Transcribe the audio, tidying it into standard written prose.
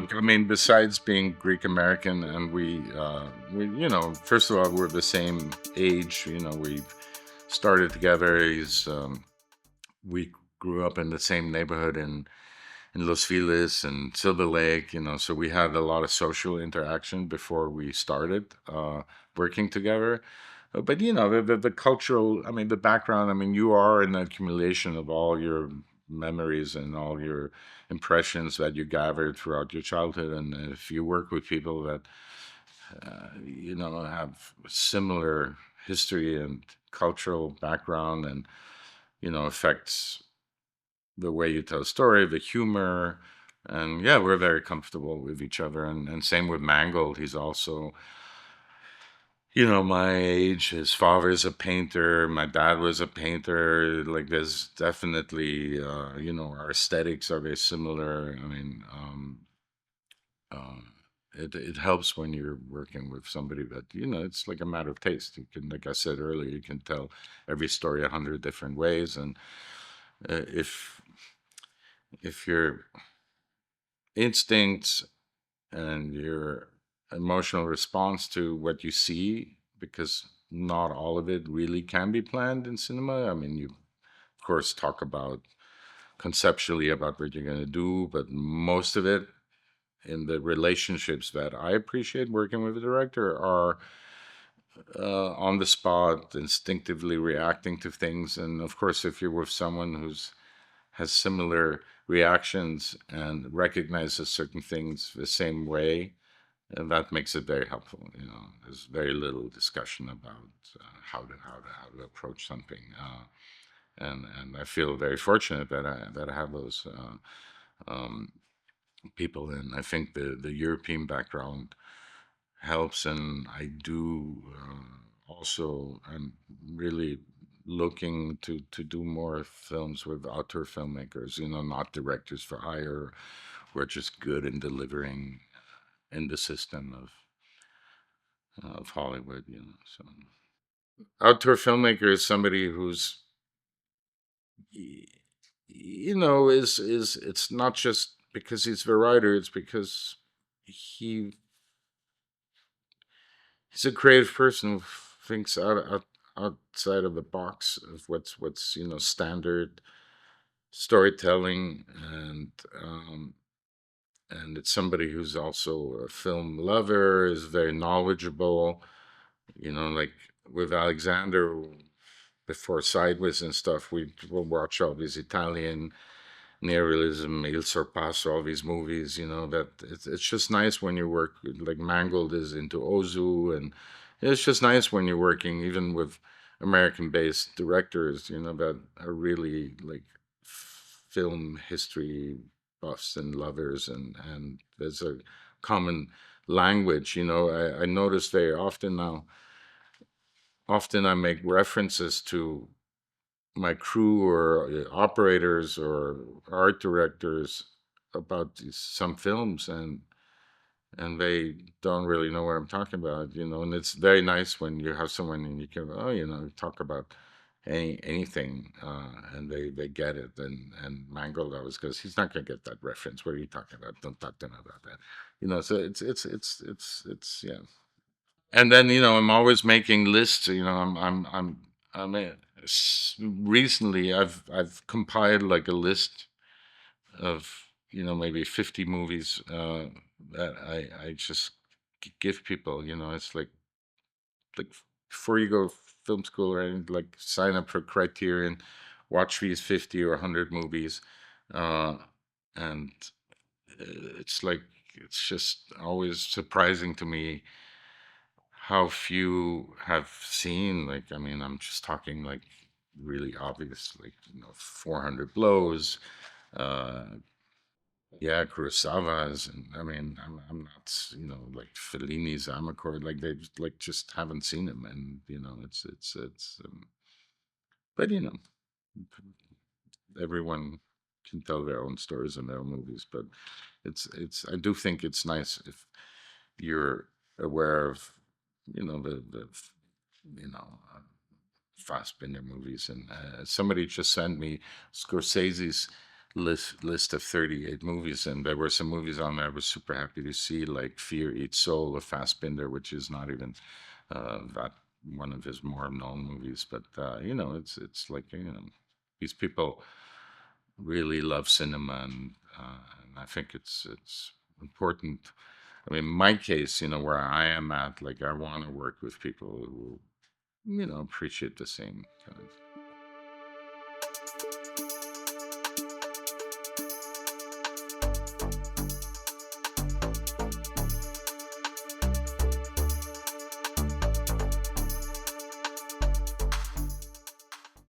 look, I mean, besides being Greek American, and first of all, we're the same age. We started together. We grew up in the same neighborhood in Los Feliz and Silver Lake. So we had a lot of social interaction before we started working together. But the cultural, I mean, the background. I mean, you are an accumulation of all your memories and all your impressions that you gathered throughout your childhood. And if you work with people that have similar history and cultural background, and affects the way you tell a story, the humor, and yeah, we're very comfortable with each other. And same with Mangold. He's also my age. His father's a painter. My dad was a painter. Like, there's definitely, our aesthetics are very similar. I mean, uh, it helps when you're working with somebody that, it's like a matter of taste. You can, like I said earlier, you can tell every story 100 different ways. And if your instincts and your emotional response to what you see, because not all of it really can be planned in cinema. I mean, you of course talk about conceptually about what you're going to do, but most of it in the relationships that I appreciate working with a director are on the spot, instinctively reacting to things. And of course, if you're with someone who's has similar reactions and recognizes certain things the same way, and that makes it very helpful. There's very little discussion about how to approach something, and I feel very fortunate that I have those um, people. And I think the European background helps. And I do also. I'm really looking to do more films with auteur filmmakers. Not directors for hire, who are just good in delivering in the system of Hollywood. So auteur filmmaker is somebody who's y- is it's not just because he's the writer. It's because he he's a creative person who thinks outside of the box of what's standard storytelling. And it's somebody who's also a film lover, is very knowledgeable. Like with Alexander, before Sideways and stuff, we will watch all these Italian neorealism, Il Sorpasso, all these movies. That it's just nice when you work, like Mangold is into Ozu. And it's just nice when you're working even with American-based directors, that are really like film history buffs and lovers. And there's a common language. I notice very often now. Often I make references to my crew or operators or art directors about some films, and they don't really know what I'm talking about. And it's very nice when you have someone and you can, talk about anything, and they get it. And Mangold always goes, he's not gonna get that reference. What are you talking about? Don't talk to him about that. So it's yeah. And then I'm always making lists. Recently I've compiled like a list of maybe 50 movies that I just give people. It's like before you go film school or anything, like sign up for Criterion, watch these 50 or 100 movies, uh, and it's just always surprising to me how few have seen. Like, I mean, I'm just talking like really obvious, like 400 Blows, uh, yeah, Kurosawa's. And I mean, I'm not, like Fellini's Amarcord, like they like just haven't seen him. And but everyone can tell their own stories in their own movies. But I do think it's nice if you're aware of, the you know, uh, Fassbinder movies. And somebody just sent me Scorsese's list of 38 movies, and there were some movies on there I was super happy to see, like Fear Eats Soul of Fassbinder, which is not even that one of his more known movies, but it's like these people really love cinema, and I think it's important. I mean, in my case, where I am at, like I want to work with people who appreciate the same kind of